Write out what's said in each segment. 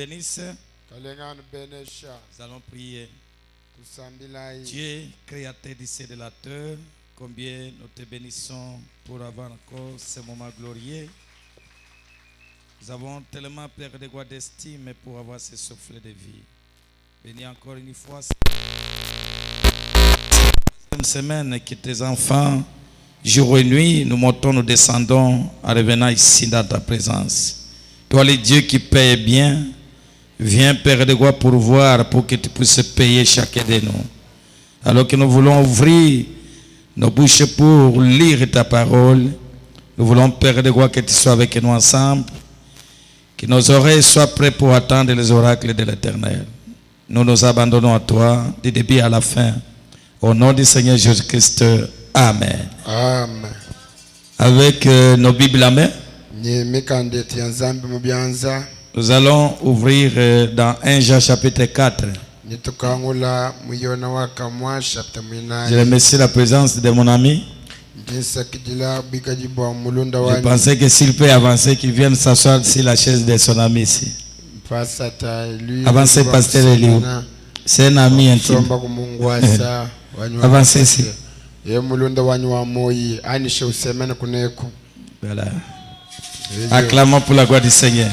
Bénisse. Nous allons prier. Dieu, créateur du ciel et de la terre, combien nous te bénissons pour avoir encore ce moment glorieux. Nous avons tellement perdu de d'estime pour avoir ce souffle de vie. Bénis encore une fois cette semaine que tes enfants, jour et nuit, nous montons, nous descendons en revenant ici dans ta présence. Toi, le Dieu qui paye bien, viens, Père de gloire, pour voir, pour que tu puisses payer chacun de nous. Alors que nous voulons ouvrir nos bouches pour lire ta parole, nous voulons, Père de gloire, que tu sois avec nous ensemble, que nos oreilles soient prêtes pour attendre les oracles de l'Éternel. Nous nous abandonnons à toi, du début à la fin. Au nom du Seigneur Jésus-Christ, Amen. Amen. Avec nos Bibles à main, nous allons ouvrir dans 1 Jean chapitre 4. Je remercie la présence de mon ami. Je pensais que s'il peut avancer, qu'il vienne s'asseoir sur la chaise de son ami ici. Avancez, pasteur Eliou. C'est un ami intime. Avancez ici. Voilà. Acclamons pour la gloire du Seigneur.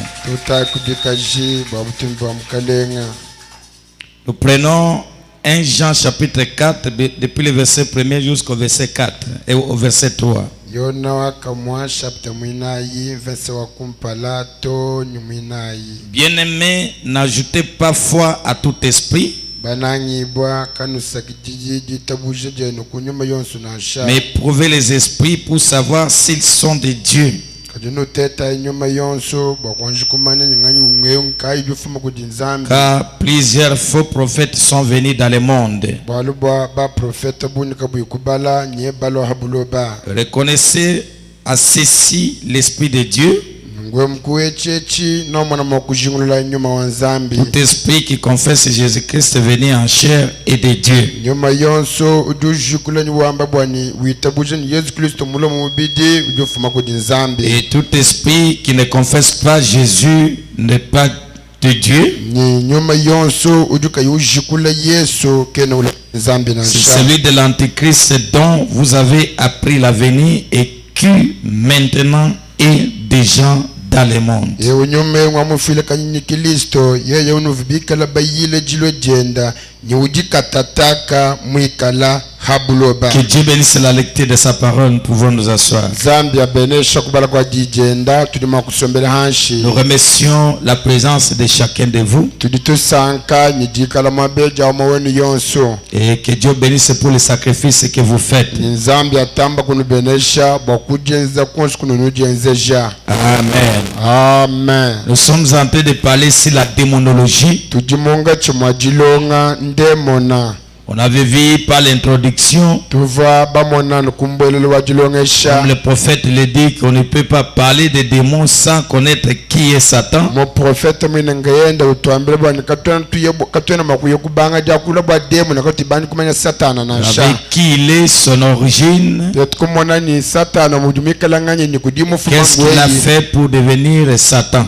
Nous prenons 1 Jean chapitre 4 depuis le verset 1er jusqu'au verset 4 et au verset 3. Bien-aimés, n'ajoutez pas foi à tout esprit, mais prouvez les esprits pour savoir s'ils sont de Dieu. Car plusieurs faux prophètes sont venus dans le monde. Reconnaissez à ceci l'Esprit de Dieu. Tout esprit qui confesse Jésus-Christ venu en chair et de Dieu. Et tout esprit qui ne confesse pas Jésus n'est pas de Dieu. C'est celui de l'Antichrist dont vous avez appris la venue et qui maintenant est déjà dans le monde. Que Dieu bénisse la lecture de sa parole. Nous pouvons nous asseoir. Nous remercions la présence de chacun de vous. Et que Dieu bénisse pour le sacrifice que vous faites. Amen. Amen. Nous sommes en train de parler sur la démonologie. On avait vu par l'introduction, comme le prophète le dit, qu'on ne peut pas parler des démons sans connaître qui est Satan. Avec qui il est, son origine. Qu'est-ce qu'il a fait pour devenir Satan.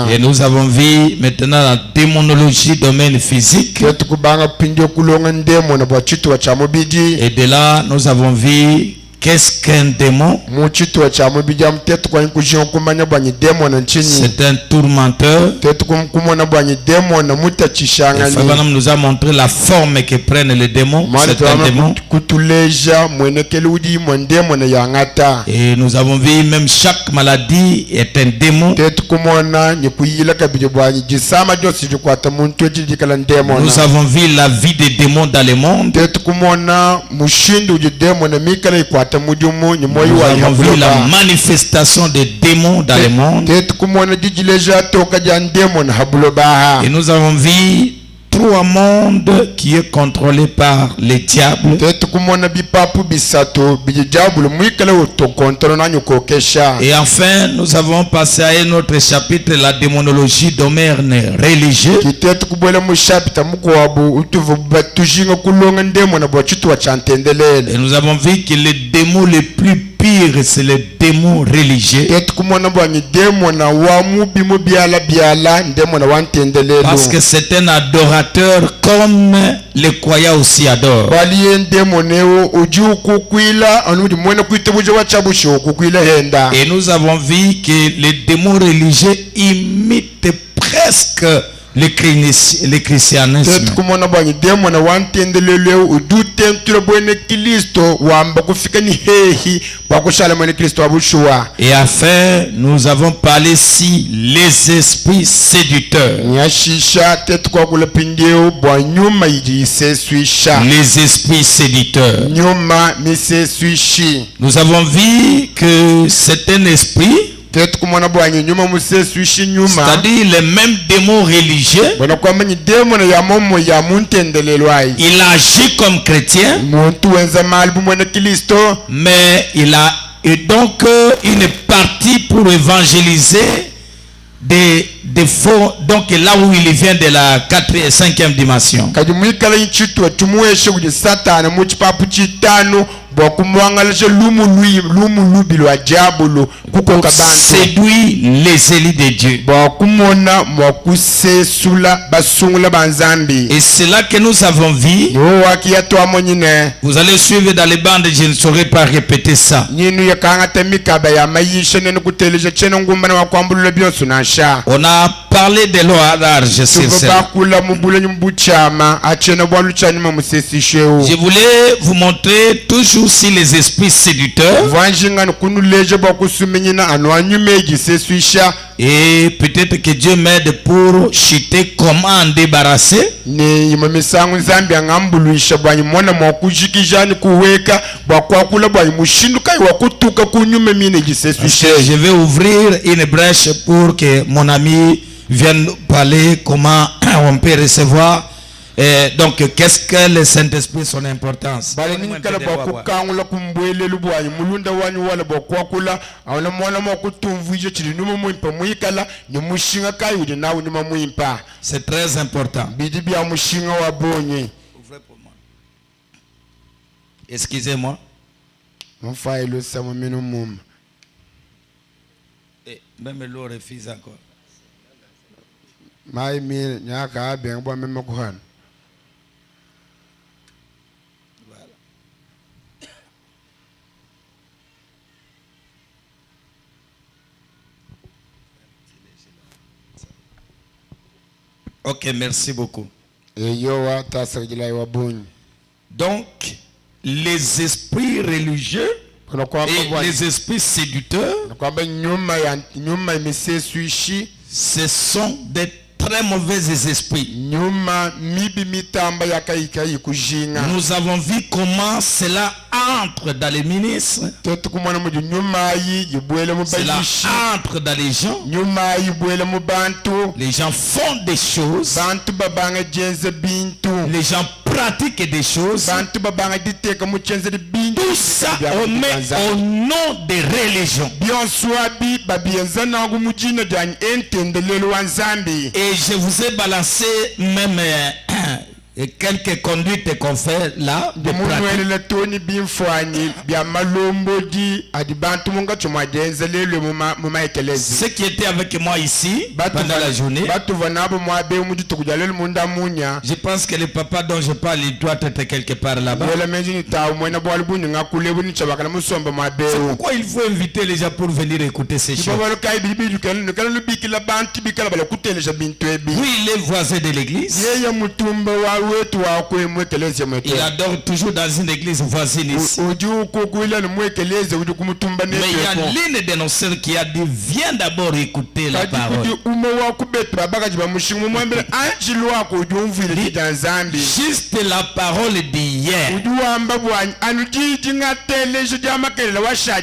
Et nous avons vu maintenant la démonologie domaine physique. Et de là, nous avons vu qu'est-ce qu'un démon. C'est un tourmenteur. Et Frère nous a montré la forme que prennent les démons. C'est un démon. Et nous avons vu même chaque maladie est un démon. Nous avons vu la vie des démons dans le monde. Nous avons vu la manifestation des démons dans le monde. Et nous avons vu 3 mondes qui est contrôlé par les diables. Et enfin, nous avons passé à un autre chapitre, la démonologie domaine religieux. Et nous avons vu que les démons les plus pire, c'est les démons religieux. Parce que c'est un adorateur comme les croyants aussi adorent. Et nous avons vu que les démons religieux imitent presque le christianisme. Et enfin, nous avons parlé ici les esprits séducteurs. Les esprits séducteurs. Nous avons vu que c'est un esprit, c'est-à-dire les mêmes démons religieux. Il agit comme chrétien, mais il a donc une partie pour évangéliser des faux, donc là où il vient de la 4e et 5e dimension. Pour séduire les élites de Dieu. Et c'est là que nous avons vu. Vous allez suivre dans les bandes, je ne saurais pas répéter ça. On a parlé de l'eau à large sur cela. Je voulais vous montrer toujours si les esprits séducteurs. Et peut-être que Dieu m'aide pour chuter comment en débarrasser. Je vais ouvrir une brèche pour que mon ami vienne parler comment on peut recevoir. Et donc, qu'est-ce que le Saint-Esprit, son importance? C'est très important. Excusez-moi. Même l'eau refuse encore. Ok, merci beaucoup. Donc, les esprits religieux et les esprits séducteurs, ce sont des très mauvais esprits. Nous avons vu comment cela entre dans les ministres, cela entre dans les gens. Les gens font des choses, les gens pratiquent des choses. Tout ça on met au nom des religions. Et je vous ai balancé même et quelques conduites qu'on fait là. Ceux qui étaient avec moi ici pendant la journée, je pense que le papa dont je parle, il doit être quelque part là-bas. C'est pourquoi il faut inviter les gens pour venir écouter ces choses. Oui, il est voisin de l'église. Il adore toujours dans une église voisine ici. Mais il y a l'une de nos sœurs qui a dit viens d'abord écouter la parole. Juste la parole d'hier.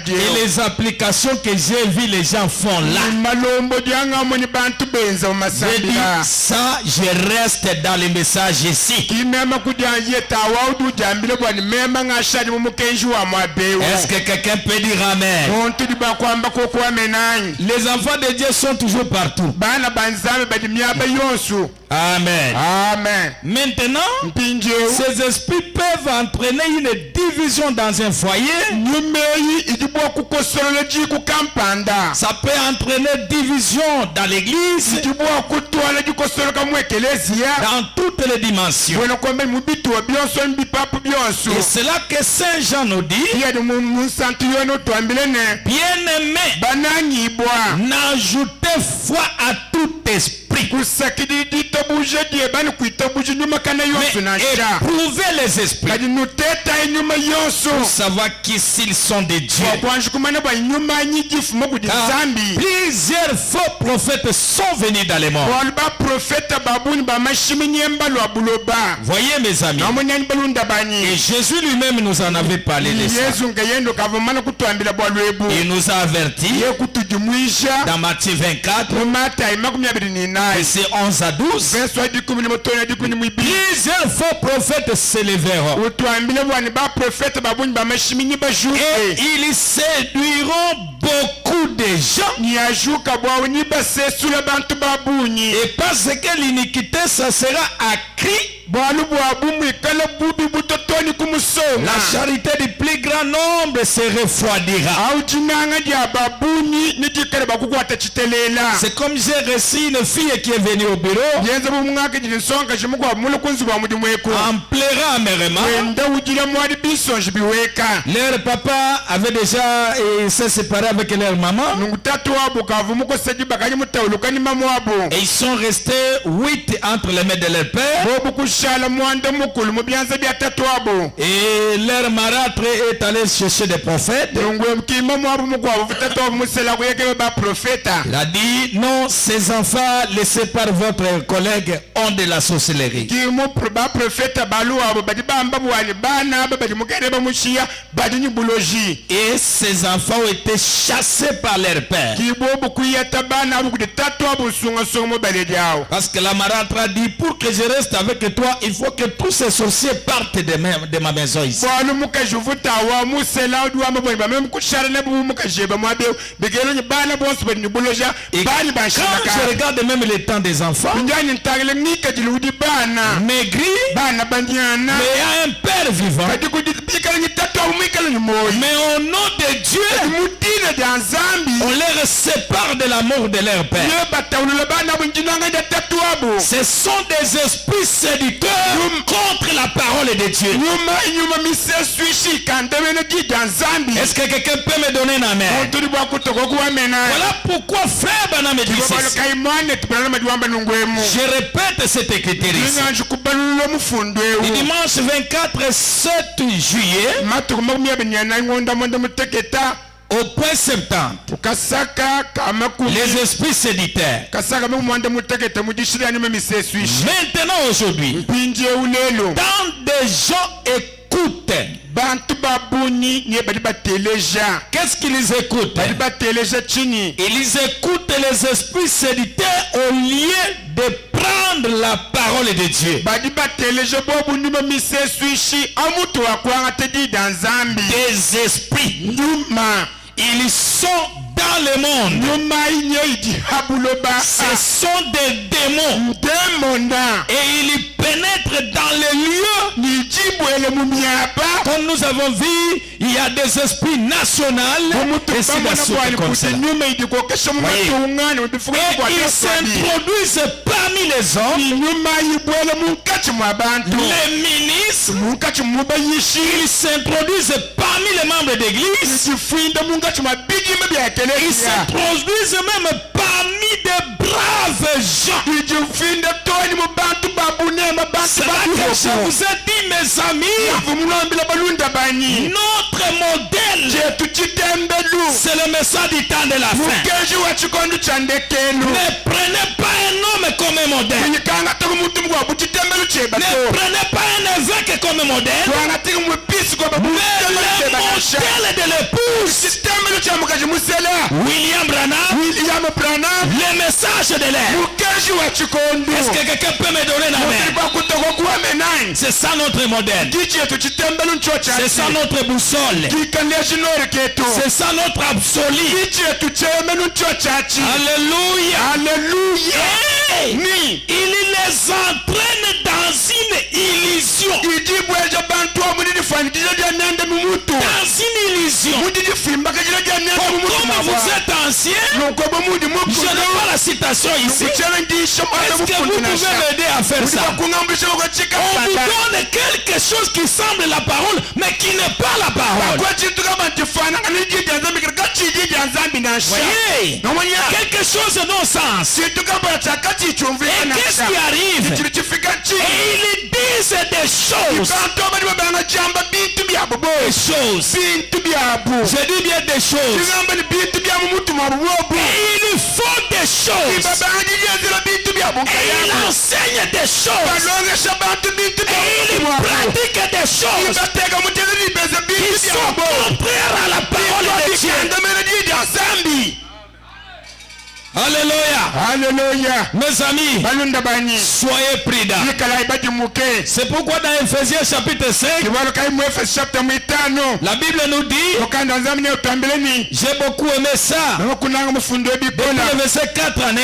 Et les applications que j'ai vues les gens font là. J'ai dit ça, je reste dans les messages ici. Est-ce que quelqu'un peut dire amen? Les enfants de Dieu sont toujours partout. Amen. Amen. Maintenant, ces esprits peuvent peuvent entraîner une division dans un foyer. Ça peut entraîner division dans l'église. Dans toutes les dimensions. Et c'est là que Saint Jean nous dit, bien-aimés, n'ajoutez foi à tout esprit. Mais éprouvez les esprits pour savoir qui s'ils sont de Dieu. Car plusieurs faux prophètes sont venus dans les morts. Voyez mes amis, et Jésus lui-même nous en avait parlé de ça. Il nous a avertis dans Matthieu 24, versets 11 à 12. Plusieurs faux prophètes s'élèveront et ils séduiront beaucoup de gens. Et parce que l'iniquité, ça sera accrue, la charité du plus grand nombre se refroidira. C'est comme j'ai reçu une fille qui est venue au bureau en pleurant amèrement. Leur papa avait déjà s'est séparé avec leur maman. Et ils sont restés 8 entre les mains de leur père. Et leur marâtre est allé chercher des prophètes. Il a dit, non, ces enfants laissés par votre collègue ont de la sorcellerie. Et ces enfants ont été chassés par leur père. Parce que la marâtre a dit, pour que je reste avec toi, il faut que tous ces sorciers partent de ma maison ici. Quand je regarde même les temps des enfants, maigris, mais il y a un père vivant. Mais au nom de Dieu, on les sépare de l'amour de leur père. Ce sont des esprits séducteurs contre la parole de Dieu. Est-ce que quelqu'un peut me donner un amen? Voilà pourquoi frère Branham dit ceci. Je répète cette écriture ici. Le dimanche 24 7 juillet, au point 70, les esprits séditaires. Maintenant aujourd'hui, tant de gens écoutent. Qu'est-ce qu'ils écoutent? Ils écoutent les esprits séditaires au lieu de prendre la parole de Dieu. Des esprits, ils sont dans le monde. Ce sont des démons. Et ils pénètrent dans les lieux. Comme nous avons vu, il y a des esprits nationaux. Et c'est comme ça. Et ils s'introduisent parmi les hommes. Les ministres, ils s'introduisent parmi les membres d'église. Ils s'introduisent même parmi des braves gens. C'est là que je vous ai dit, mes amis, notre modèle, c'est le message du temps de la fin. Ne prenez pas un homme comme modèle. Ne prenez pas un évêque comme modèle. Mais le modèle de l'épouse, William Branham, le message de l'air. Est-ce que quelqu'un peut me donner la main? C'est ça notre modèle. C'est ça notre boussole. C'est ça notre absolu. Alléluia. Hey! Il les entraîne dans une illusion. ancien, je n'ai pas la citation ici. Est-ce que vous pouvez m'aider à faire ça? On vous donne quelque chose qui semble la parole, mais qui n'est pas la parole. Voyez, quelque chose de non-sens. Et qu'est-ce qui arrive? Et ils disent des choses. Je dis bien des choses. Et ils font des choses. Et ils enseignent des choses. Et ils pratiquent des choses qui sont contraires à la parole de Dieu. Alléluia. Alléluia. Mes amis, soyez prudents. C'est pourquoi dans Ephésiens chapitre 5, la Bible nous dit, j'ai beaucoup aimé ça, depuis le verset 4 à 9,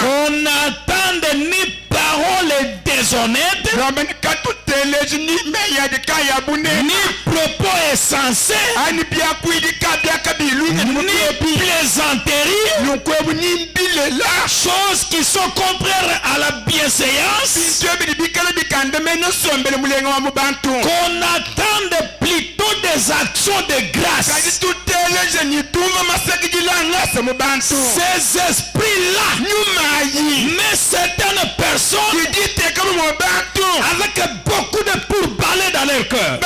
qu'on n'attende ni parole déshonnête, ni propos insensés, ni plaisanteries, choses qui sont contraires à la bienséance, qu'on attende plutôt des actions de grâce. Ces esprits-là, mais certaines personnes avec beaucoup de pourparlers dans leur cœur.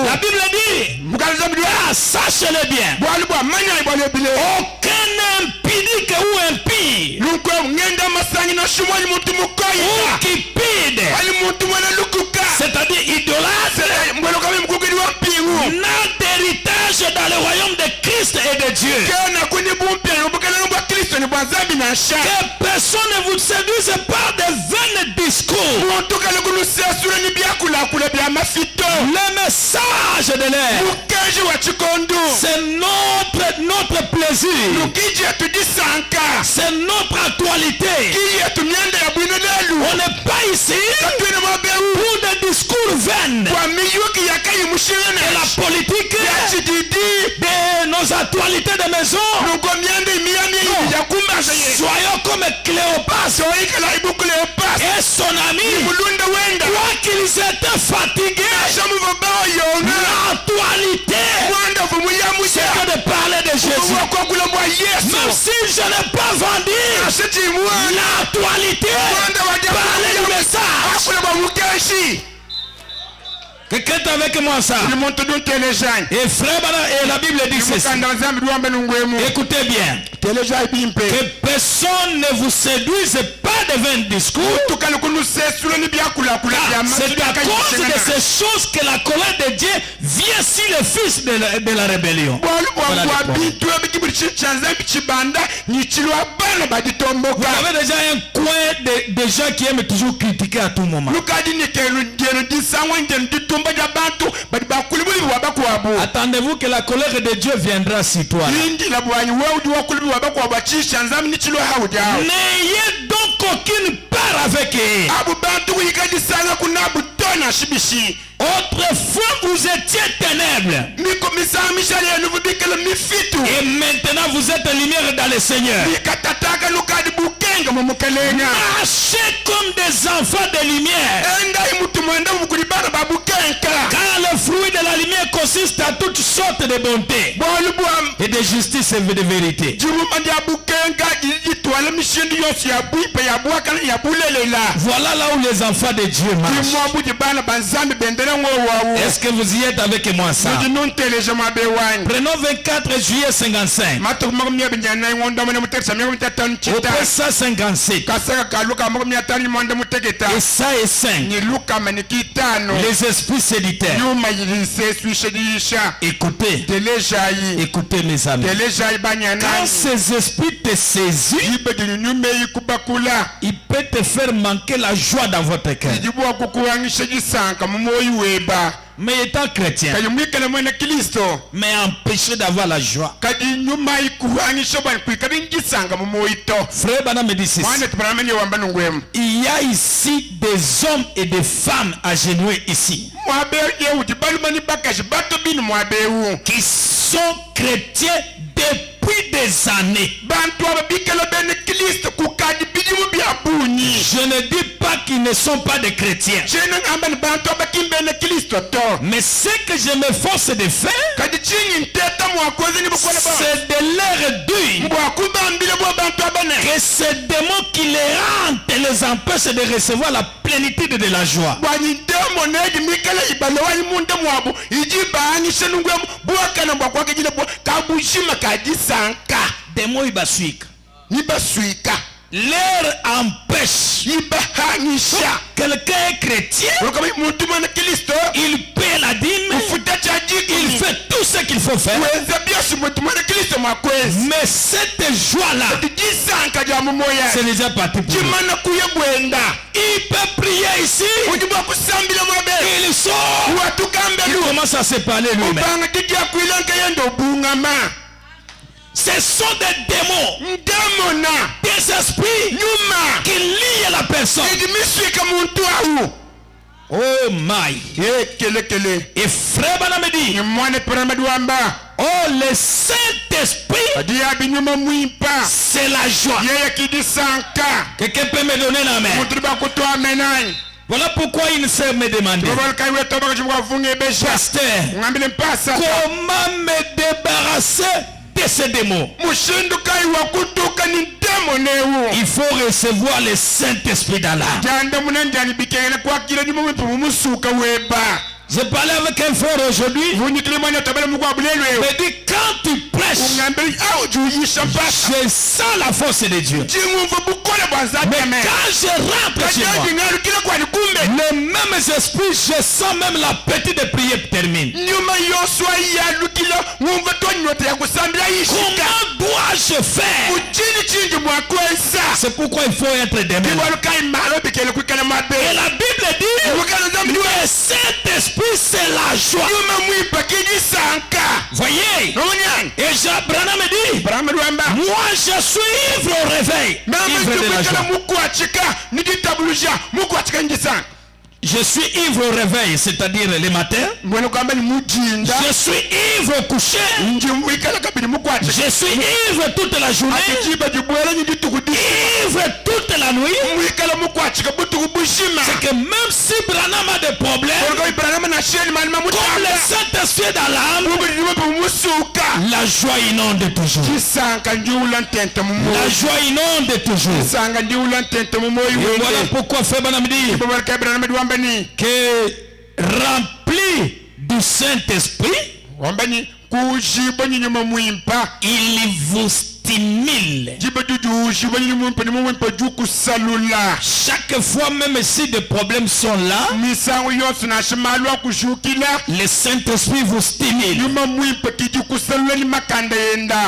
La Bible dit, sachez-le bien, aucun impudique ou impie ou cupide, c'est-à-dire idolâtre, n'a d'héritage dans le royaume de Christ et de Dieu. Que personne ne vous séduise par de vains discours. Le message de l'air, c'est notre plaisir, c'est notre actualité. On n'est pas ici pour des discours vains et la politique de nos actualités de maison. Soyons comme Cléopâtre et son ami, quoi qu'ils étaient fatigués. L'actualité, c'est de parler de Jésus. Même si je n'ai pas vendu l'actualité, parler du message. Quelqu'un est avec moi ça? Et frère, et la Bible dit ceci. Écoutez bien. Que personne ne vous séduise pas de vains discours. C'est à cause de ces choses que la colère de Dieu vient sur les fils de la rébellion. Vous avez déjà un coin de gens qui aiment toujours critiquer à tout moment. Attendez-vous que la colère de Dieu viendra sur toi. N'ayez donc aucune part avec eux. Autrefois vous étiez ténèbres, et maintenant vous êtes lumière dans le Seigneur. Marchez comme des enfants de lumière, car le fruit de la lumière consiste à toutes sortes de bonté et de justice et de vérité. Voilà là où les enfants de Dieu marchent. Est-ce que vous y êtes avec moi ça? Prenons 24 juillet 55. Au verset 57. Et ça est 5. Les esprits séditaires. Écoutez. Écoutez mes amis. Quand ces esprits te saisissent, il peut te faire manquer la joie dans votre cœur. mais étant chrétien, kayumwikala mwene Kristo mais empêché d'avoir la joie. kadi nyuma ikuhanisha bwana kwikadi ngisanga mu moito. Frère Bana me dit ceci. Mwana tubramanye wamba nungwemu. Il y a ici des hommes et des femmes agenouillés ici qui sont chrétiens depuis des années. Je ne dis pas qu'ils ne sont pas des chrétiens, mais ce que je me force de faire, c'est de leur dire que ces démons qui les rendent et les empêchent de recevoir la plénitude de la joie. Démons ibasuika. L'air empêche. Quelqu'un est chrétien, il paie la dîme, il fait tout ce qu'il faut faire, mais cette joie-là, c'est déjà parti pour lui. Il peut prier ici, il sort, il commence à se parler lui-même. Ce sont des démons, des esprits qui lient la personne. Oh my. Et frère Bana me dit, oh, le Saint-Esprit, c'est la joie. Quelqu'un peut me donner la main? Voilà pourquoi il s'est me demandé, pasteur, comment me débarrasser de ces démons? Il faut recevoir le Saint-Esprit dans l'âme. Je parlais avec un frère aujourd'hui. Il me dit, quand tu prêches, je sens la force de Dieu. Mais quand je rentre chez moi, les mêmes esprits, je sens même l'appétit de prier termine. Comment dois-je faire? C'est pourquoi il faut être démon. Et la Bible dit, le Saint-Esprit, c'est la joie. Voyez, et Jean-Branham me dit, moi je suis ivre au réveil, ivre de la joie. Je suis ivre au réveil, c'est-à-dire le matin. Je suis ivre au coucher. Je suis ivre toute la journée. Ivre toute la nuit. C'est que même si Branham a des problèmes, comme le Saint-Esprit est dans l'âme, la joie inonde toujours. La joie inonde toujours. Et voilà pourquoi Frère Branham dit que rempli du Saint-Esprit, il vous stimule. Chaque fois, même si des problèmes sont là, le Saint-Esprit vous stimule.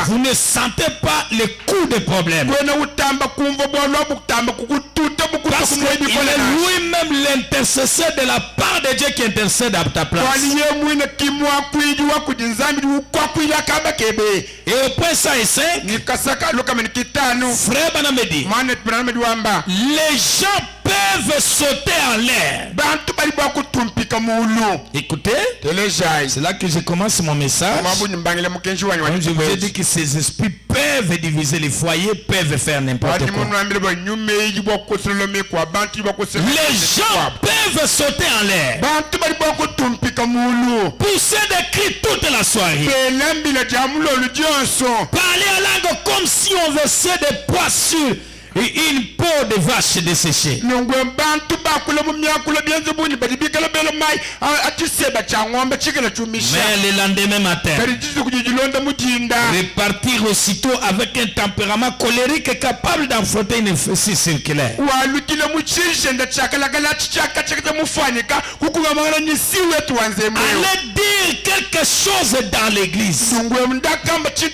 Vous ne sentez pas le coup des problèmes, parce qu'il est lui-même l'intercesseur de la part de Dieu qui intercède à ta place. Et au point 105, Frère Branham me dit, les gens peuvent sauter en l'air. Écoutez, c'est là que je commence mon message. Je vous ai dit que ces esprits peuvent diviser les foyers, peuvent faire n'importe quoi. Les gens peuvent sauter en l'air, pousser des cris toute la soirée, parler en langue comme si on versait des pois sur une peau de vache desséchée. Mais le lendemain matin, repartir aussitôt avec un tempérament colérique capable d'affronter une fessée circulaire. Allez dire quelque chose dans l'église qui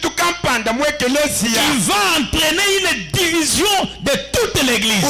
va entraîner une division de toute l'église.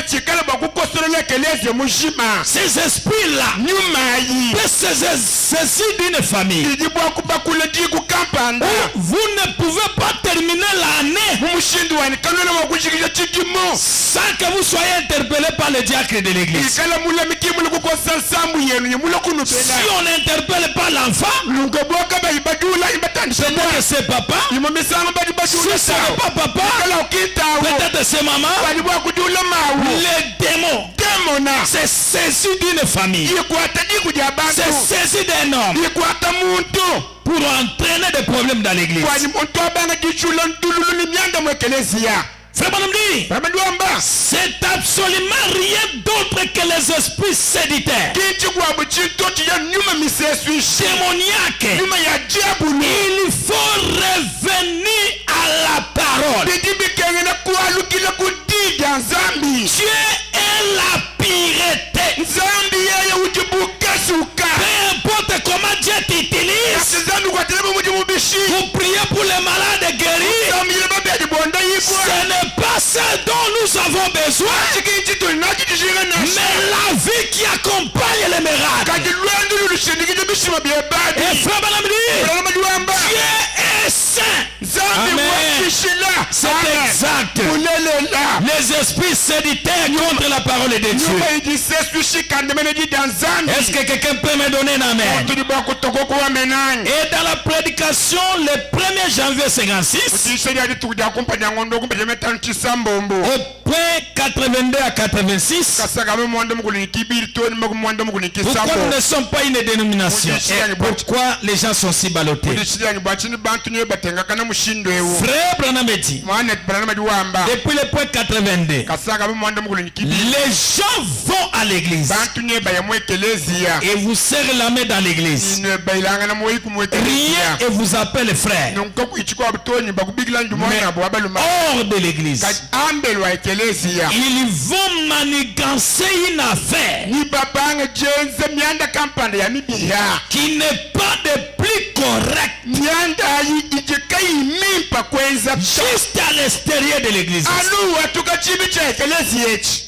chikala bakukosolola ekelezi mujima Ces esprits-là nyuma yi peuvent saisir d'une famille. idi bwakubakula di kukampanda Vous ne pouvez pas terminer l'année mumushindi wani kanona wakushikisha chidimo sans que vous soyez interpellé par le diacre de l'église. ikala mulamiki muli kukosa sambu yenu yemula Si kunupela on n'interpelle pas l'enfant, lunga bwaka bayibadula ibatandisha peut-être que c'est papa. imamisanga Si badibadula ce n'est pas papa, ikala ukitawo peut-être c'est maman. bali bwakudula mawu Les démons, demona c'est saisi d'une famille. ikwata diku dia C'est bantu saisi d'un homme ikwata muntu pour entraîner des problèmes dans l'église. kwani muntu abanga dichula ntululu ni myanda mu ekeleziya Frère Branham dit, bamadwamba c'est absolument rien d'autre que les esprits séditaires, kinchi gwabu chintu chiya nyuma misesu ishi démoniaques. nyuma ya diabulu Il faut revenir à la parole. bidibikengena kualukila kudida nzambi Dieu est la pureté. nzambi yeye ujibukasuka Peu importe comment Dieu t'utilise, kasi nzambi kwateleba muji mubishi vous priez pour les malades guéris. nzambi yele babedi bonda yikwa Ce n'est pas ce dont nous avons besoin, chikinchi tuli nachi tishinga mais nasha la vie qui accompagne les miracles. kati lwendu lulusindikije bishima Et byebadi frère Branham dit, balamadiwamba Dieu est saint. nzambi Amen. mwakishila C'est exact. kulelela Les esprits séditaires contre la parole de Dieu. nyuma ijisesu shikandemene jida nzambi Est-ce que quelqu'un peut me donner un amen? tuli bakutoko kuwamenani Et dans la prédication, le 1er janvier 56, mutise lyali tukuja kumpanya ngondo kumpanya metano chisambombo au point 82 à 86, kasaka mwanda mukulu nikibili toni mwanda mukulu pourquoi nous nikisambo ne sommes pas une dénomination et pourquoi les gens sont si ballottés? mudishilyanyi bwachini bantu niyo batengakana mushindo ewo Frère Branham dit, mwana branama diwamba depuis le point 82, kasaka mwanda mukulu nikibili les gens vont à l'église bantu niyo bayamu ekeleziya et vous serrent la main dans l'église. ino bayilangana muweiku mu Rien ekeleziya et vous appelle frère. nonko ichikwa butoni bakubigila ndumwana abo abaluma Hors de l'église, kati ambelwa ekeleziya ils vont manigancer une affaire ni babanga jenze myanda kampanda ya mibiya qui n'est pas de plus correcte myanda ayi ijekayimimpa kwenza juste à l'extérieur de l'église. aluwa tukachibi cha ekeleziya echi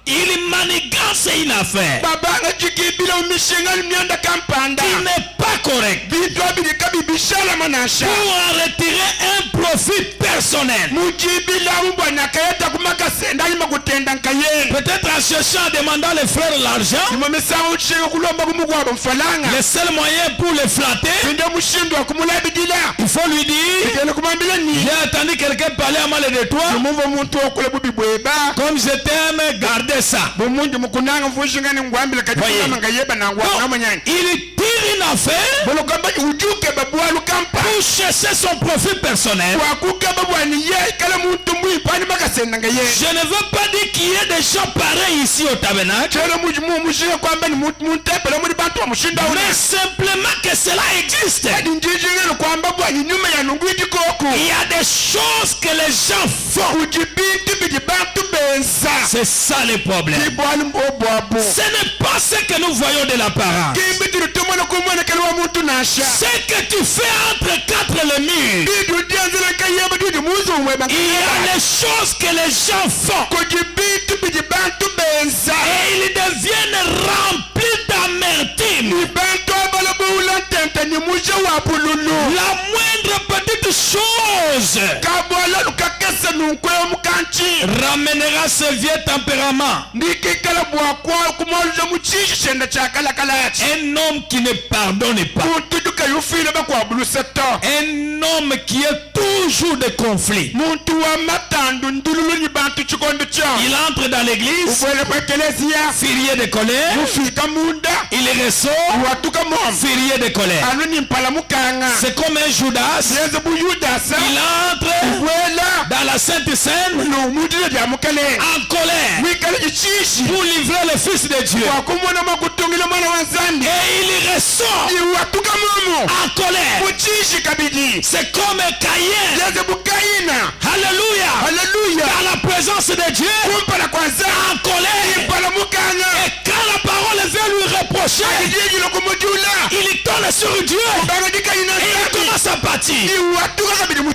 Il manigance une affaire babanga jikibila umishinga myanda kampanda qui n'est pas correcte bitu abilika bibishala manasha pour en retirer un profit personnel. mujibila umbwana kayeta kumakasenda alima kutenda nkayeni Peut-être en cherchant, en demandant les frères l'argent, imamisanga uchinga kulomba kumugwaba mfalanga le seul moyen pour le flatter, inde mushindwa kumulabidila il faut lui dire, igele kumambila ni j'ai entendu quelqu'un parler à mal de toi, mumuva omuntu okule bubi bweba comme je t'aime, gardez ça. bumungi mukunanga mvushingani ngwambila kati Voyez. kulama ngayeba nangwa namanyani Il tire une affaire bolokamba ujuke babwalu kampa pour chercher son profit personnel. wakukaba bwani ye kala muntu mwipani makasenda ngayeni Je ne veux pas dire qu'il y ait des gens pareils ici au tabernacle, chero mushinga kwamba ni muntepela muri bantu bamushinda mais simplement que cela existe. kadi njijingelo kwamba bwani nyuma ya nungu igikoko Il y a des choses que les gens font. kujibintu bidi bantu benza C'est ça le problème. kibwali mbobwabo Ce n'est pas ce que nous voyons de l'apparence. kimbitiri tumwana kumwonekela wa muntu nasha Ce que tu fais entre quatre les murs, bidu dianzela kayeba didi muzumweba il y a les choses que les gens font kujibintu bidi bantu benza et ils deviennent remplis d'amertume. ni bantu abalabuula ntente ni muje wa bululu La moindre petite chose kabwala lukakese nunkweyo mukanchi ramènera ce vieux tempérament. ndikikala bwakwa kumwaluza muchishi shenda chakalakala yachi Un homme qui ne pardonne pas. muntu dukayufile bakwabulusa to Un homme qui est toujours de conflit. muntu wa matandu ndululu ni bantu chikondo chao Il entre dans l'église, ubwele bwekeleziya furieux de colère. mufika munda Il ressort, watuka momu furieux de colère. anu ni mpala mukanga C'est comme un Judas. yeze buyudasa Il entre ubwela dans la Sainte Seine numutile lyamukele en colère wikale ichishi pour livrer le Fils de Dieu. wakumwona makutungile mwana wa nzambi Et il ressort iwatuka momu en colère. muchishi kabidi C'est comme Caïn. yeze bukayina Alléluia. haleluya Dans la présence de Dieu, kumpala kwa en nzambi colère. mpala mukanga Et quand la parole vient lui reprocher, akijijilo kumujula il tourne sur Dieu banga dikayina et il nzambi commence à partie.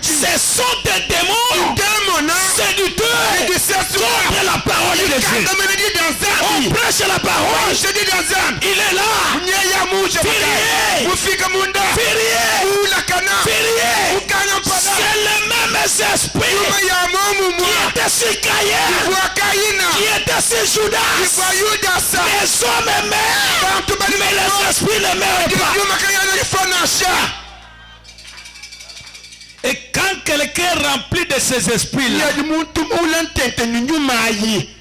Ce sont des démons séducteurs contre la parole de Dieu. On prêche la parole. Il est là. C'est le même esprit qui était sur Caïn, qui était sur Judas. Les hommes aimaient, mais les esprits n'aimaient pas. Et quand quelqu'un est rempli de ces esprits-là,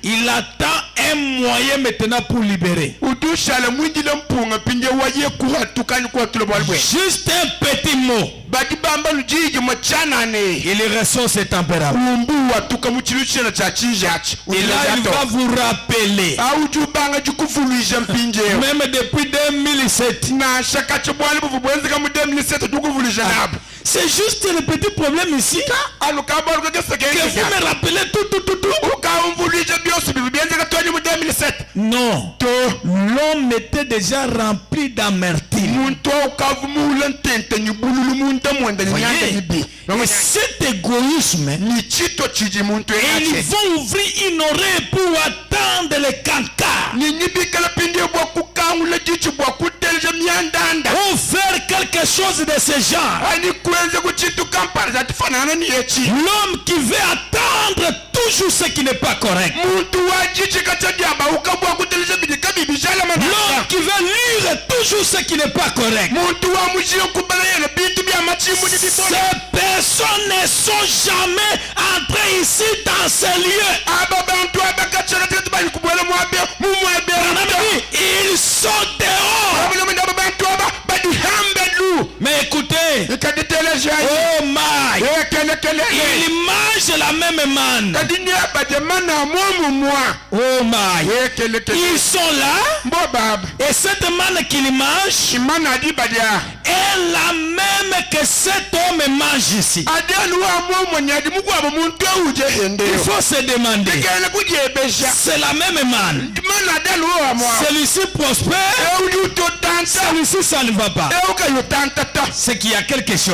il attend un moyen maintenant pour libérer. Juste un petit mot. Il ressort ses tempéraments. Et là, il va vous rappeler. Même depuis 2007. C'est juste le petit problème ici. Que vous me rappelez tout. Non. L'homme était déjà rempli d'amertume. Cet égoïsme, ils vont ouvrir une oreille pour attendre les cancars. Vont faire quelque chose de ce genre. L'homme qui veut attendre toujours ce qui n'est pas correct. L'homme qui veut lire toujours ce qui n'est pas correct. Ces personnes ne sont jamais entrées ici dans ces lieux. Ils sont dehors. Mais écoutez, oh my, ils mangent la même manne. Oh my, ils sont là. Et cette manne qu'ils mangent est la même que cet homme mange ici. Il faut se demander, c'est la même manne. Celui-ci prospère, celui-ci ça ne va pas. C'est qu'il y a quelque chose. Ils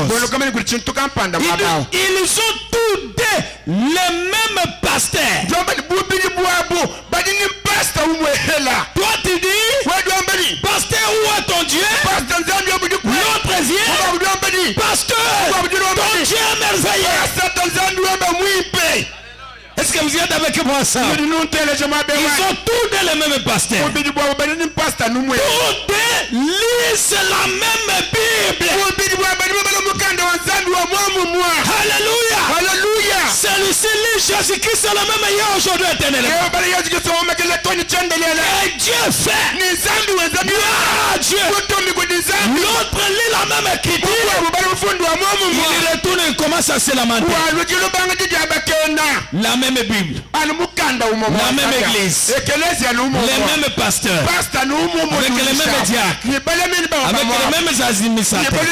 ont tous deux les mêmes pasteurs. Toi tu dis, pasteur, où est ton Dieu? L'autre vient, pasteur, ton Dieu est merveilleux. Est-ce que vous êtes avec moi ça? Ils ont tous deux les mêmes pasteurs. Tous deux lisent la même Bible. Alléluia. Celui-ci lit Jésus-Christ, c'est le même hier, aujourd'hui, éternellement. Et Dieu fait. Dieu. L'autre lit la même écriture. Il retourne et commence à se lamenter. La même Bible, la même église, les mêmes pasteurs, avec les mêmes diacres, avec les mêmes administrateurs.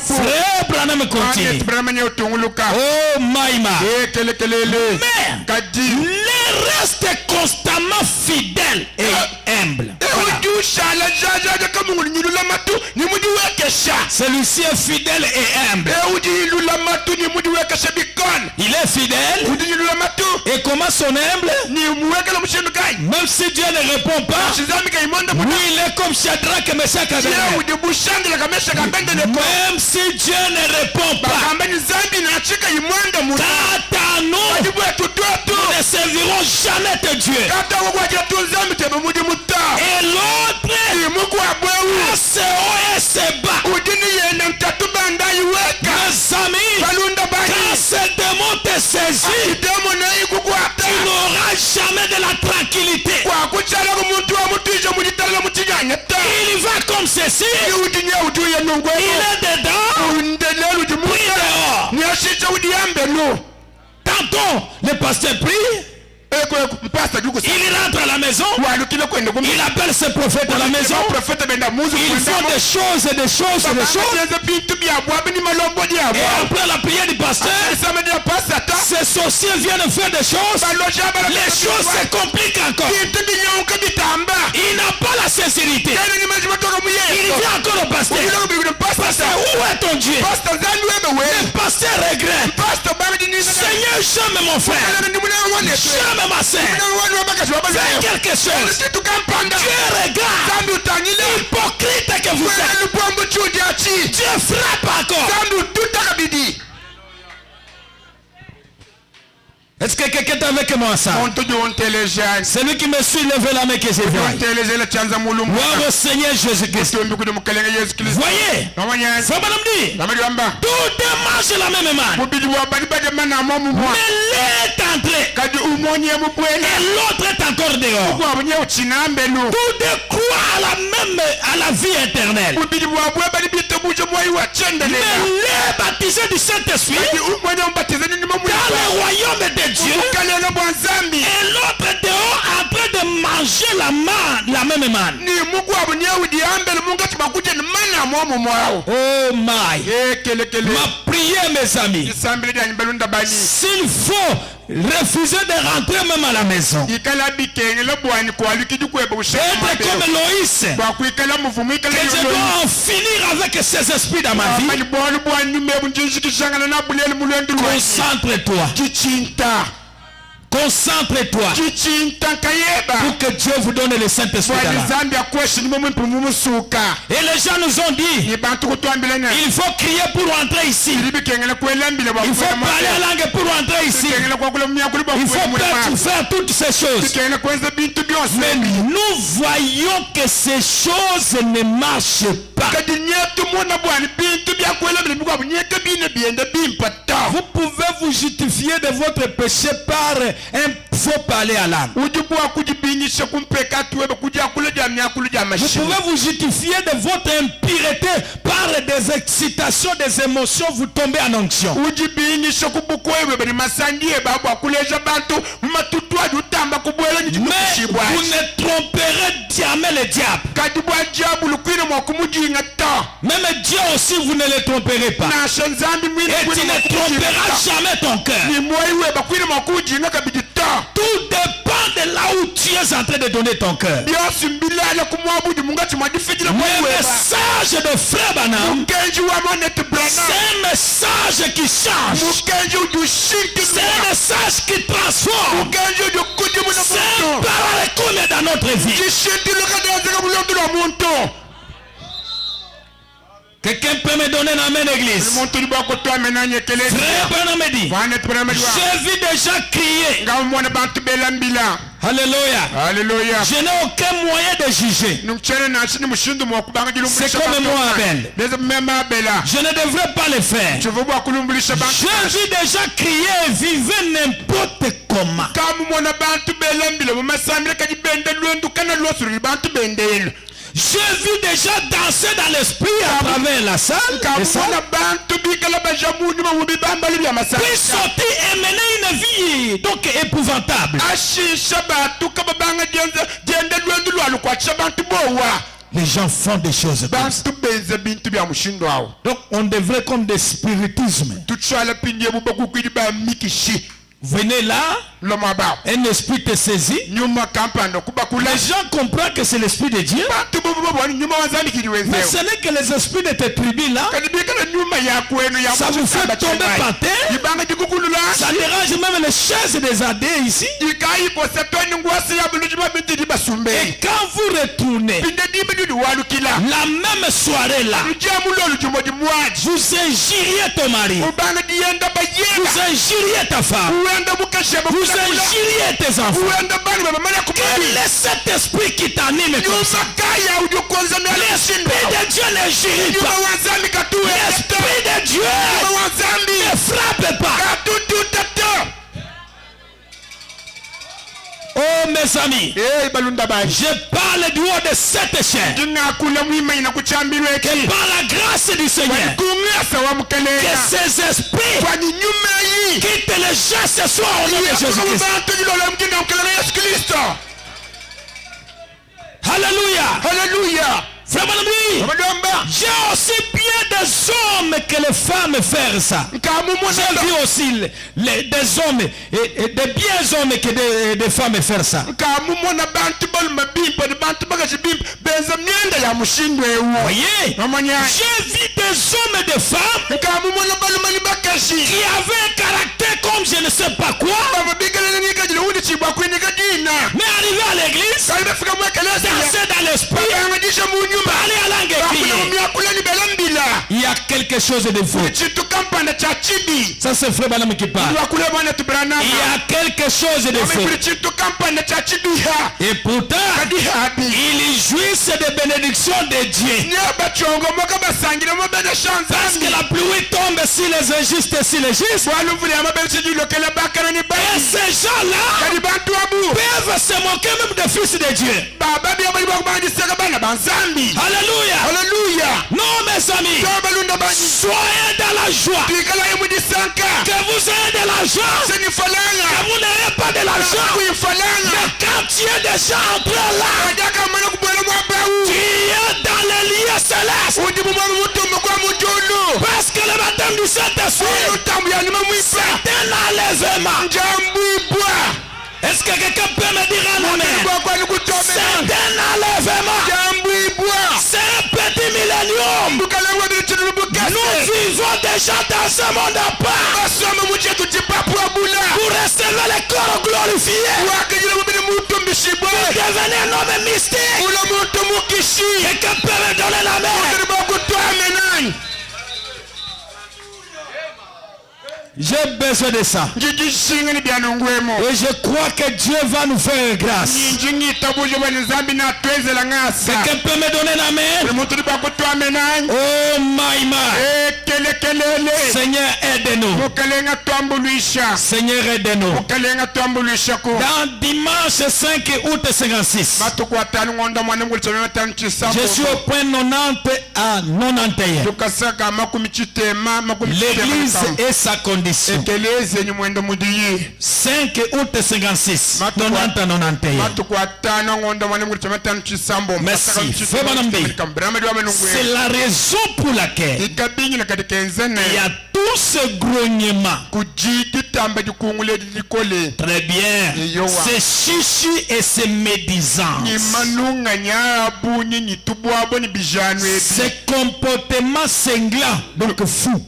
Frère Branham continue. Oh Maïma. Mais les restent constamment fidèles et humbles. Celui-ci est fidèle et humble. Il est fidèle. Et comment son humble? Même si Dieu ne répond pas, lui il est comme Shadrach et Meshach et Abednego. Même si Dieu ne répond pas, quant à nous, nous ne servirons jamais de Dieu. Et l'autre, mes amis, quand ce démon te saisit, tu n'auras jamais de la tranquillité. Il va comme ceci. Il est dedans, puis dehors. Tantôt, le pasteur prie. Il rentre à la maison. Il appelle ses prophètes à la maison. Ils font des choses. Et après la prière du pasteur, ces sorciers viennent faire des choses. Les choses se compliquent encore. Il n'a pas la sincérité. Il vient encore au pasteur. Pasteur, où est ton Dieu? Dieu. Le pasteur regrette. Seigneur, j'aime mon frère. J'aime ma sœur. Fais quelque chose. Dieu regarde. Hypocrite que vous êtes. Dieu frappe encore. Est-ce que quelqu'un est avec moi ça? Celui qui me suit, levez la main que je vois. Gloire au Seigneur Jésus-Christ. Voyez, frère Madame, tout mange la même manne. Mais l'un est entré et l'autre est encore dehors. Tous deux croient à la vie éternelle. Mais l'un baptisé du Saint-Esprit dans le royaume de Dieu et l'autre dehors en train de manger la même manne. Oh my! Ma prière, mes amis, s'il faut refuser de rentrer même à la maison, être comme Loïs, que je dois en finir avec ces esprits dans ma vie. Concentre-toi. Pour que Dieu vous donne le Saint-Esprit. Et les gens nous ont dit, il faut crier pour rentrer ici. Il faut parler en langue pour rentrer ici. Il faut faire toutes ces choses. Mais nous voyons que ces choses ne marchent pas. Vous pouvez vous justifier de votre péché par un faux parler à l'âme. Vous pouvez vous justifier de votre impureté par des excitations, des émotions, vous tombez en onction. Mais vous ne tromperez jamais le diable. Même Dieu aussi, vous ne le tromperez pas. Et tu ne tromperas jamais ton cœur. Tout dépend de là où tu es en train de donner ton cœur. Le message de Frère Branham, c'est un message qui change. C'est un message qui transforme. C'est un parole dans notre vie. Quelqu'un peut me donner un amen, église? Frère Branham me dit, j'ai vu déjà crier. Alléluia. Je n'ai aucun moyen de juger. C'est comme moi, Abel. Je ne devrais pas le faire. J'ai vu déjà crier et vivre n'importe comment. J'ai vu déjà danser dans l'esprit à travers la salle. Puis sortir et mener une vie donc épouvantable. Les gens font des choses comme ça. Donc on devrait comme des spiritismes. Venez là, un esprit te saisit. Les gens comprennent que c'est l'esprit de Dieu. Mais ce n'est que les esprits de tes tribus là. Ça vous fait tomber par terre. Ça dérange même les chaises des adhés ici. Et quand vous retournez la même soirée là, vous injuriez ton mari, vous injuriez ta femme, vous injuriez tes enfants. Quel est cet esprit qui t'anime comme ça? L'esprit de Dieu ne jurie pas. L'esprit de Dieu ne frappe pas. Oh mes amis, je parle du haut de cette chaîne. Que par la grâce du Seigneur, que ces esprits quittent les gens ce soir au nom de Jésus-Christ. Alléluia. J'ai aussi bien des hommes que les femmes faire ça. J'ai vu aussi des hommes et des biens hommes que des femmes faire ça. Voyez, j'ai vu des hommes et des femmes qui avait un caractère comme je ne sais pas quoi, mais arrivé à l'église, danser dans l'esprit, parler à langue écriée. Il y a quelque chose de faux. Ça c'est Frère Branham qui parle. Il y a quelque chose de faux. Et pourtant, ils jouissent des bénédictions de Dieu. Parce que la pluie tombe sur les injustes et sur les justes. Et ces gens-là peuvent se moquer même des fils de Dieu. Alléluia. Non, mes amis. Soyez dans la joie. Que vous ayez de l'argent. Que vous n'ayez pas de l'argent. Mais quand tu es déjà entré là, tu es dans les lieux célestes. Parce que le baptême du Saint-Esprit, c'est un enlèvement. Est-ce que quelqu'un peut me dire un amen? C'est un enlèvement. C'est un petit millénium. Nous vivons déjà dans ce monde à part. Pour recevoir les corps glorifiés. Pour devenir un homme mystique. Quelqu'un peut me donner l'amen? J'ai besoin de ça. Et je crois que Dieu va nous faire grâce. Quelqu'un peut me donner l'amen? Oh my. Seigneur, aide-nous. Seigneur, aide-nous. Dans dimanche 5 août 56, je suis au point 90 à 91. L'église et sa condition. 5 août 56 Merci. C'est la raison pour laquelle il y a tout ce grognement. Très bien. C'est chichi et c'est médisant. C'est comportement cinglant, donc fou.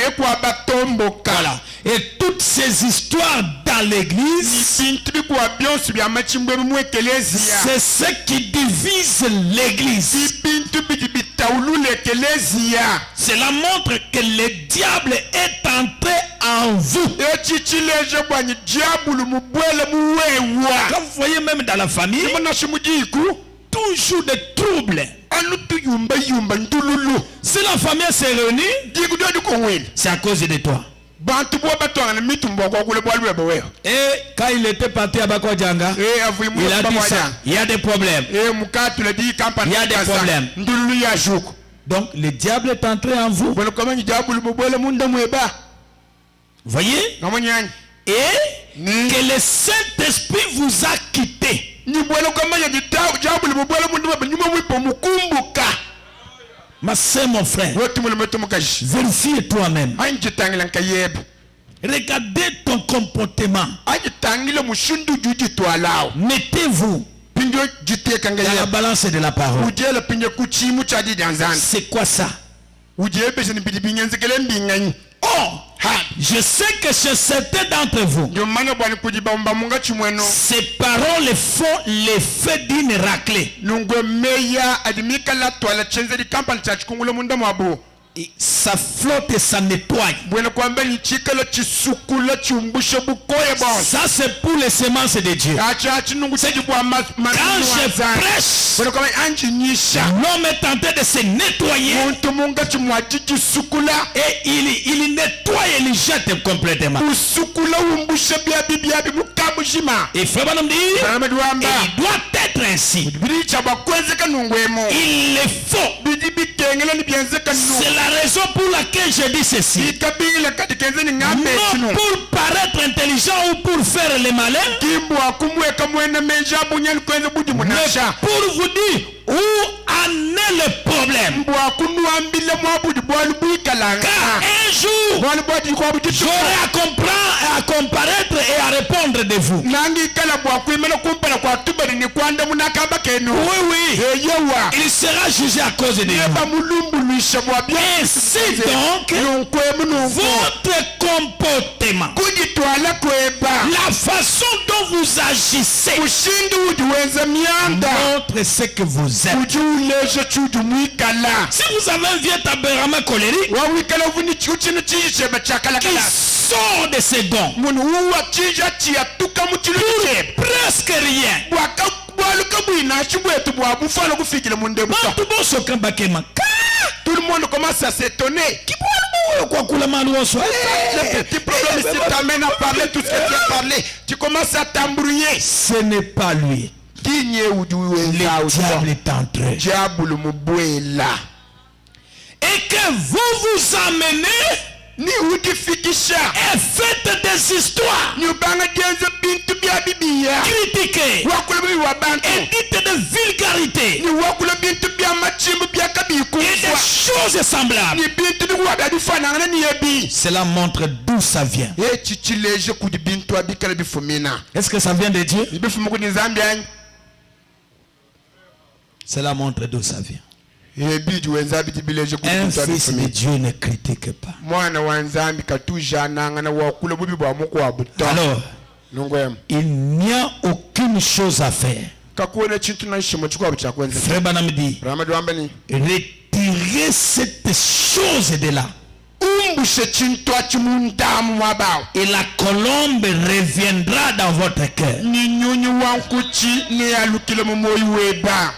Voilà. Et toutes ces histoires dans l'église, c'est ce qui divise l'église. Cela montre que le diable est entré en vous. Quand vous voyez même dans la famille, toujours des troubles. Si la famille s'est réunie, c'est à cause de toi. Et quand il était parti à Bakodjanga, il a dit ça. Il y a des problèmes. Il y a des problèmes. Donc le diable est entré en vous. Voyez? Et que le Saint-Esprit vous a quitté. Ma soeur, mon frère, vérifie toi-même. Regardez ton comportement. Mettez-vous dans la balance de la parole. C'est quoi ça? Oh, je sais que chez certains d'entre vous, ces paroles font l'effet d'une raclée. Ça flotte et ça nettoie. Ça c'est pour les semences de Dieu. Quand je prêche, l'homme est tenté de se nettoyer et il nettoie et il jette complètement. Et Frère Branham dit, il doit être ainsi. Il est faux. C'est la raison pour laquelle je dis ceci. Non pour paraître intelligent ou pour faire le malin, mais pour vous dire où en est le problème. Car un jour j'aurai à comprendre, à comparaître et à répondre de vous. Oui, il sera jugé à cause de nous. Ainsi donc, votre comportement, la façon dont vous agissez, montre ce que vous êtes. Si vous avez un vieux tempérament colérique qui sort de ses dons pour presque rien, tout le monde commence à s'étonner. Les petits problèmes ici t'amènent à parler tout ce que tu as parlé. Tu commences à t'embrouiller. Ce n'est pas lui. Le diable est entré. Et que vous vous amenez et faites des histoires, critiquez et dites de vulgarité et des choses semblables. Cela montre d'où ça vient. Est-ce que ça vient de Dieu? Cela montre d'où ça vient. Un fils de Dieu ne critique pas. Alors, il n'y a aucune chose à faire. Frère Branham dit, retirez cette chose de là. Et la colombe reviendra dans votre cœur.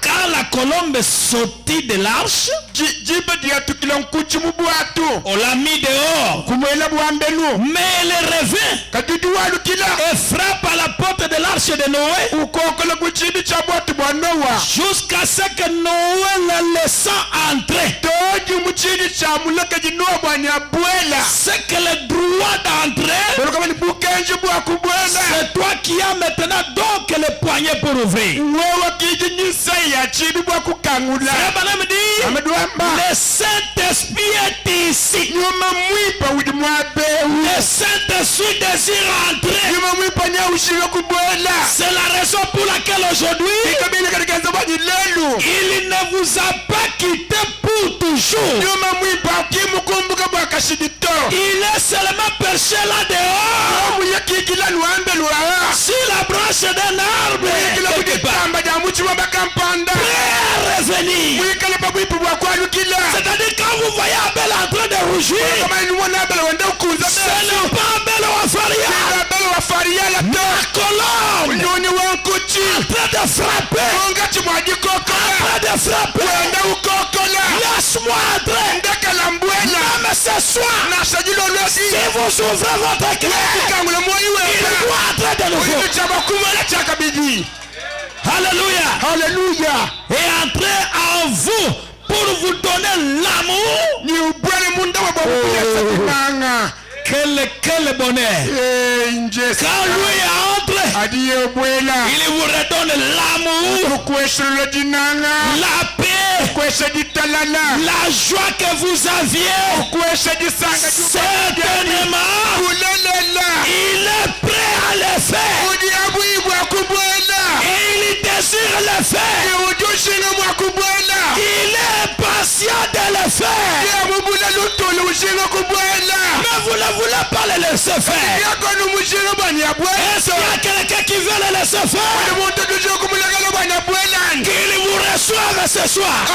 Car la colombe sortit de l'arche, on l'a mis dehors, mais elle revient et frappe à la porte de l'arche de Noé jusqu'à ce que Noé la laissant entrer. C'est que le droit d'entrer, c'est toi qui as maintenant donc le poignet pour ouvrir. Le Saint-Esprit est ici. Le Saint-Esprit désire entrer. C'est la raison pour laquelle aujourd'hui il ne vous a pas quitté pour toujours. Il est seulement perché là dehors sur la branche d'un arbre, prêt à revenir. C'est-à-dire quand vous voyez Abel en train de rougir, ce n'est pas Abel ou la colombe en train de frapper, laisse-moi entrer. Même ce soir, si vous ouvrez votre cœur, il doit entrer de nouveau. Alléluia. Alléluia. Et entrer en vous pour vous donner l'amour. Quel bonheur. Quand lui entre, il vous redonne l'amour, la paix, la joie que vous aviez. Certainement, il est prêt à le faire. Et il désire le faire. Il est patient de le faire. Mais vous ne voulez pas le laisser faire. Est-ce qu'il y a quelqu'un qui veut le laisser faire? Qu'il vous reçoive ce soir.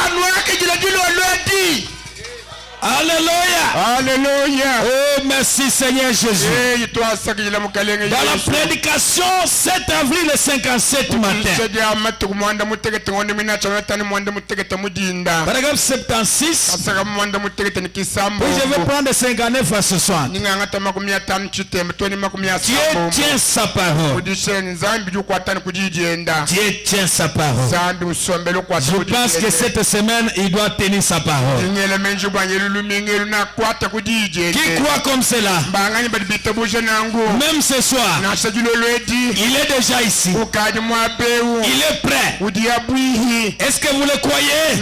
Alléluia. Alléluia. Oh, merci Seigneur Jésus. Dans la prédication 7 avril 57 matin, paragraphe 76, oui, je vais prendre 59 à ce soir. Dieu tient sa parole. Dieu tient sa parole. Je pense que cette semaine, il doit tenir sa parole. Qui croit comme cela? Même ce soir, il est déjà ici. Il est prêt. Est-ce que vous le croyez?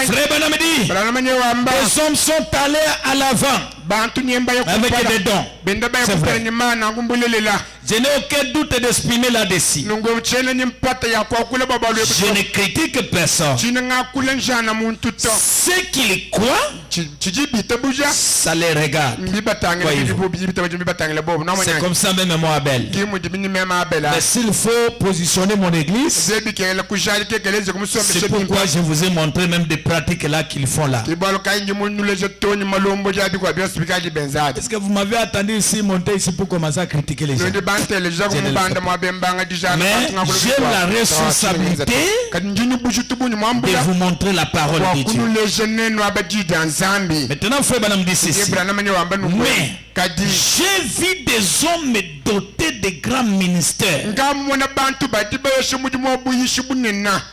Frère Branham dit, les hommes sont allés à l'avant avec des dons. C'est vrai. Je n'ai aucun doute d'exprimer là-dessus. Je ne critique personne. Ceux qui croient, ça les regarde. C'est comme ça même moi, Abel. Mais s'il faut positionner mon église, c'est pourquoi je vous ai montré même des pratiques là qu'ils font là. Est-ce que vous m'avez attendu ici, monter ici pour commencer à critiquer les gens? Mais j'ai la responsabilité de vous montrer la parole de Dieu. Maintenant, frère Branham dit ceci. Mais j'ai vu des hommes dotés de grands ministères.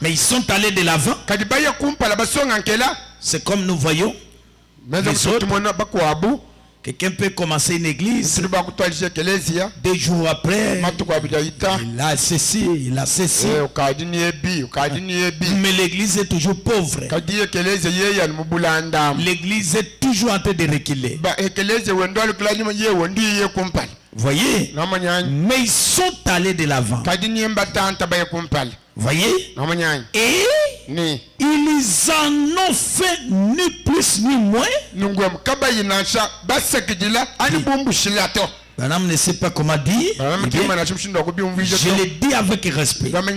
Mais ils sont allés de l'avant. C'est comme nous voyons. Les autres, quelqu'un peut commencer une église, 2 jours après, il a ceci, il a ceci. Mais l'église est toujours pauvre. L'église est toujours en train de reculer. Voyez? Mais ils sont allés de l'avant. Voyez? Et ils en ont fait ni plus ni moins. Branham ne sait pas comment dire. Je le dis avec respect et avec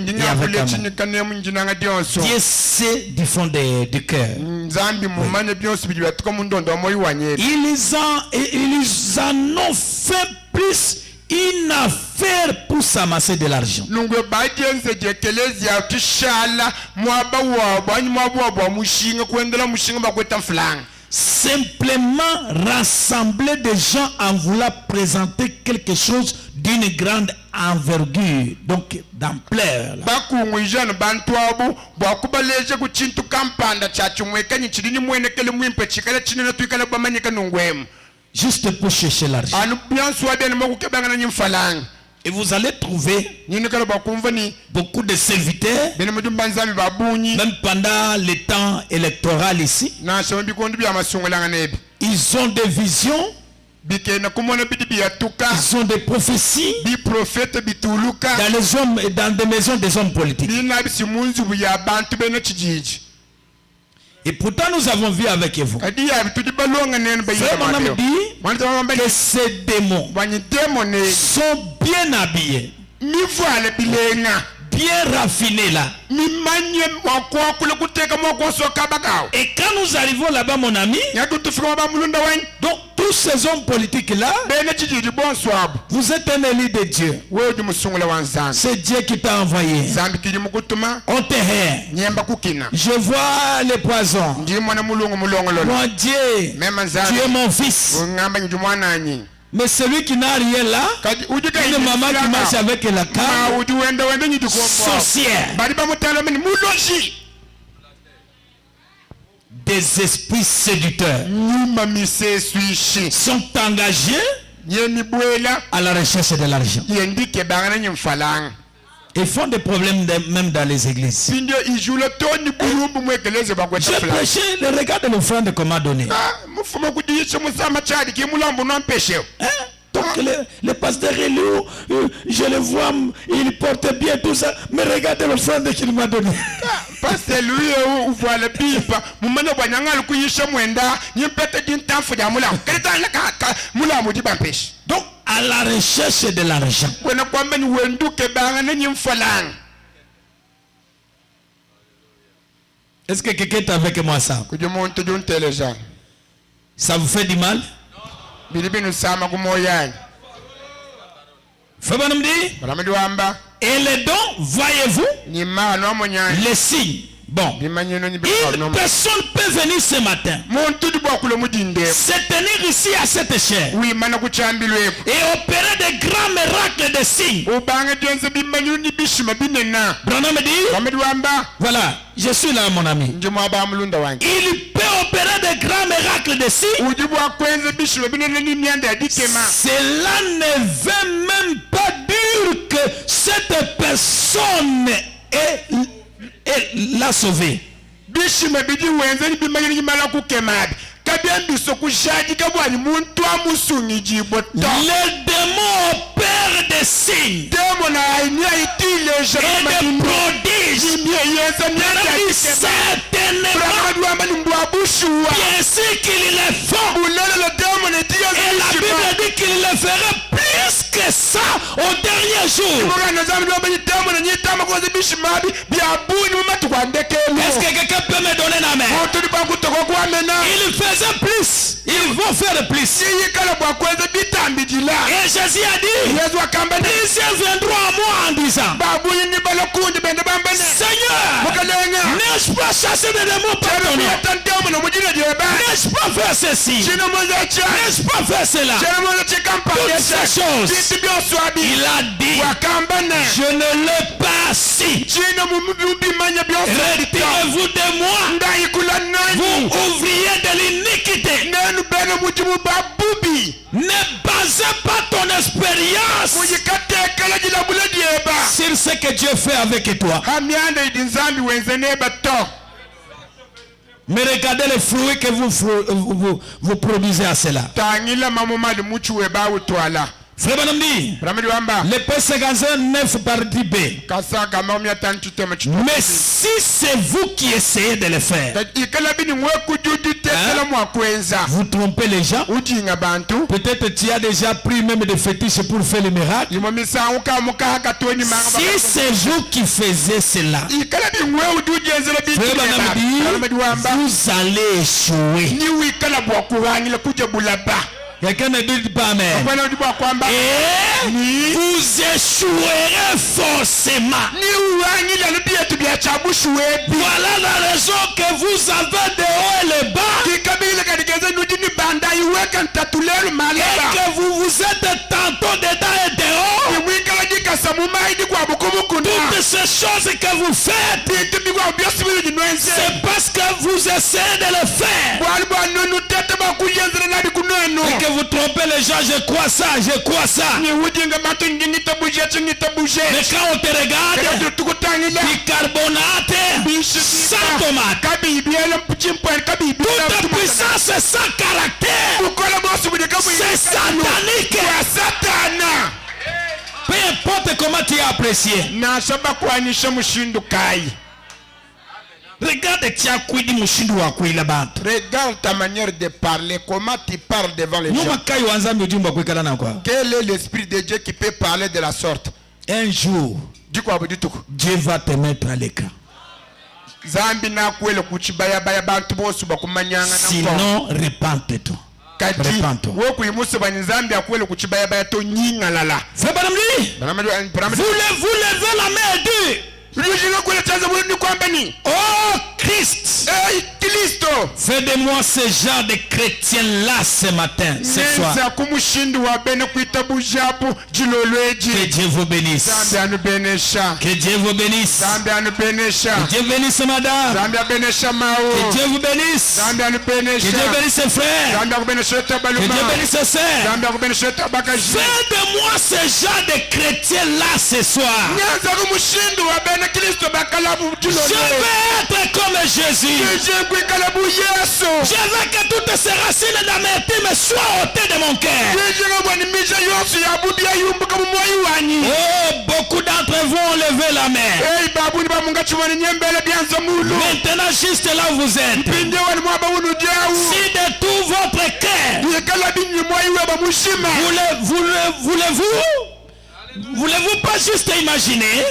amour. Dieu sait du fond du cœur. Ils en ont fait plus une affaire pour s'amasser de l'argent. Simplement rassembler des gens en voulant présenter quelque chose d'une grande envergure, donc d'ampleur. Juste pour chercher l'argent. Et vous allez trouver beaucoup de serviteurs, même pendant les temps électoraux ici. Ils ont des visions, ils ont des prophéties dans des maisons des hommes politiques. Et pourtant nous avons vu avec vous. Frère Branham dit que ces démons sont bien habillés, bien raffinés là. Et quand nous arrivons là-bas, mon ami, donc tous ces hommes politiques là, vous êtes un élu de Dieu. C'est Dieu qui t'a envoyé. On te hait. Je vois les poisons. Mon Dieu, tu es mon fils. Mais celui qui n'a rien là, une maman qui marche avec la canne, sorcière. Des esprits séducteurs sont engagés à la recherche de l'argent. Ils font des problèmes même dans les églises. J'ai prêché le regard de l'offrande qu'on m'a donné. Donc le pasteur élu, je le vois, il porte bien tout ça, mais regardez l'offrande qu'il m'a donné. Donc à la recherche de l'argent. Est-ce que quelqu'un est avec moi ça? Ça vous fait du mal? Frère Branham dit, et les dons, voyez-vous, les signes. Bon, une personne peut venir ce matin, se tenir ici à cette chaire et opérer des grands miracles de signes. Branham dit, voilà, je suis là mon ami. Il peut opérer des les grands miracles de si, cela ne veut même pas dire que cette personne est la sauvée. Les démons opèrent des signes et des prodiges. Certainement, bien sûr qu'ils le font. Et la Bible dit qu'il le ferait plus que ça au dernier jour. Est-ce que quelqu'un peut me donner la main? Ils faisaient plus. Ils vont faire plus. Et Jésus a dit, plusieurs viendront à moi en disant, Seigneur, n'ai-je pas chassé des démons par ton nom? N'ai-je pas fait ceci? N'ai-je pas fait cela? Toutes ces choses. Il a dit, je ne l'ai pas si. Retirez-vous de moi, vous ouvriers de l'iniquité. Ne basez pas ton expérience sur ce que Dieu fait avec toi. Mais regardez les fruits que vous produisez à cela. Frère Banamdi, le P51 9 par 10b. Mais si c'est vous qui essayez de le faire, vous trompez les gens. Peut-être tu as déjà pris même des fétiches pour faire le miracle. Si c'est vous qui faisiez cela, Frère Banamdi, vous allez échouer. Quelqu'un ne dit pas amen. Et vous échouerez forcément. Voilà la raison que vous avez de haut et le bas. Et que vous vous êtes tantôt dedans et dehors. Toutes ces choses que vous faites, c'est parce que vous essayez de le faire. Et que vous trompez les gens, je crois ça, je crois ça. Mais quand on te regarde, bicarbonate, sans tomate, toute puissance et sans caractère, c'est satanique. Peu importe comment tu es apprécié. Regarde ta manière de parler, comment tu parles devant les gens. Quel est l'esprit de Dieu qui peut parler de la sorte? Un jour, Dieu va te mettre à l'écran. Sinon, repente-toi. Vous levez la main et dites, oh Christ, fais de moi ce genre de chrétien là ce matin, ce soir. Que Dieu vous bénisse. Que Dieu vous bénisse. Que Dieu bénisse madame. Que Dieu vous bénisse. Que Dieu bénisse ses frères. Que Dieu bénisse ses sœurs. Fais de moi ce genre de chrétien là ce soir. Je vais être comme Jésus. Je veux que toutes ces racines d'amertume soient ôtées de mon cœur. Oh, beaucoup d'entre vous ont levé la main. Maintenant, juste là où vous êtes, si de tout votre cœur, voulez-vous pas juste imaginer,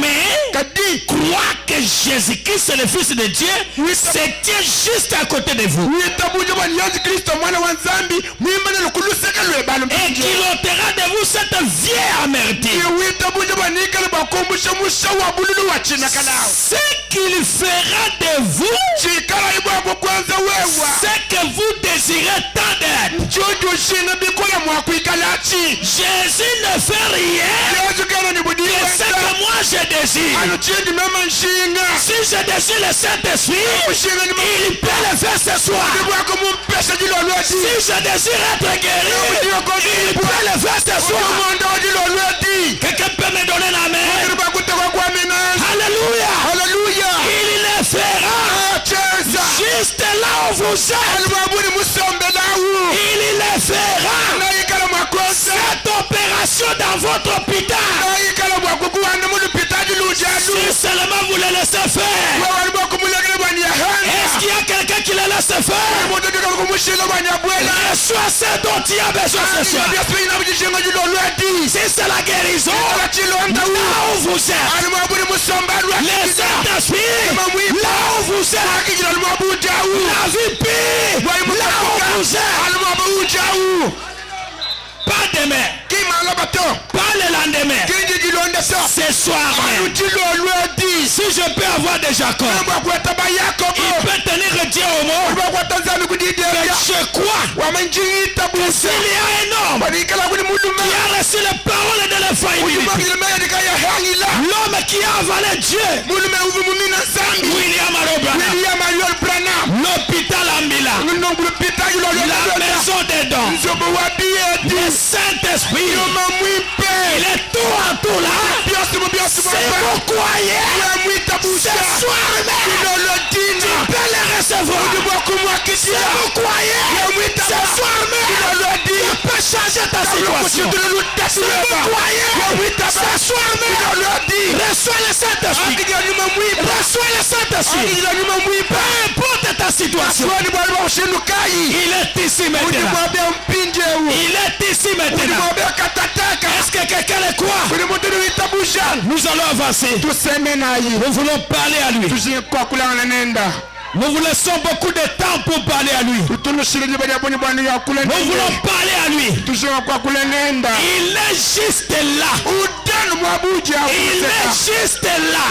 mais croire que Jésus-Christ est le Fils de Dieu, c'est juste à côté de vous. Et qu'il ôtera de vous cette vieille amertume. Ce qu'il fera de vous, ce que vous désirez tant d'être. Jésus ne fait rien que ce que moi je désire. Si je désire le Saint-Esprit, il peut le faire ce soir. Si je désire être guéri, il peut le faire ce soir. Quelqu'un peut me donner la main? Alléluia. Il le fera. Juste là où vous êtes, il le fera. Cette opération dans votre hôpital, si seulement vous le laissez faire. Est-ce qu'il y a quelqu'un qui le laisse faire? Reçois ce dont il y a besoin ce soir. Si c'est la guérison, là où vous êtes, les Saint-Esprit, là où vous êtes, la vie paix, là où vous êtes. Pas demain, pas le lendemain, ce soir même. Si je peux avoir des Jacob, il peut tenir Dieu au monde. Je crois que s'il y a un homme qui a reçu les paroles de l'infaillibilité, l'homme qui a avalé Dieu, William Branham, l'hôpital Ambila, la maison des dons, le Saint-Esprit, il est tout en tout là. Si vous croyez, ce soir même, tu peux le recevoir. Si vous croyez, ce soir même, tu peux changer ta situation. Si vous croyez, ce soir même, reçois le Saint-Esprit. Reçois le Saint-Esprit. Peu importe ta situation, il est ici maintenant. Il est ici maintenant. Est-ce que quelqu'un le croit? Nous allons avancer. Nous voulons parler à lui. Nous vous laissons beaucoup de temps pour parler à lui. Nous voulons parler à lui. Il est juste là. Il est juste là.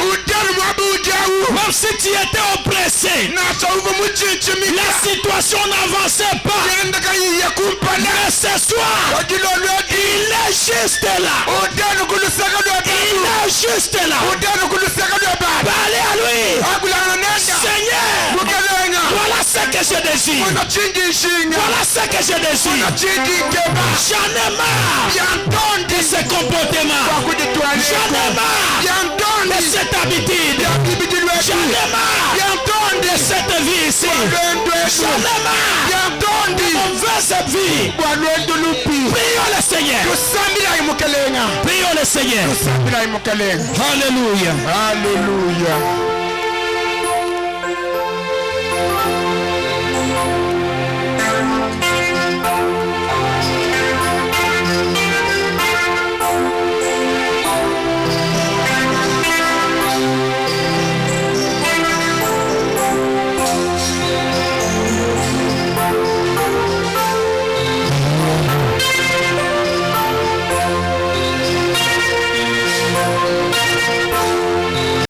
Même si tu étais oppressé, la situation n'avançait pas. Mais ce soir, il est juste là. Il est juste là. Parlez à lui. Seigneur, voilà ce que je désire. Voilà ce que je désire. J'en ai marre de ce comportement. J'en ai marre de cette habitude. J'en ai marre de cette vie ici. J'en ai marre de mauvaise vie. Prions le Seigneur. Prions le Seigneur. Alléluia. Alléluia.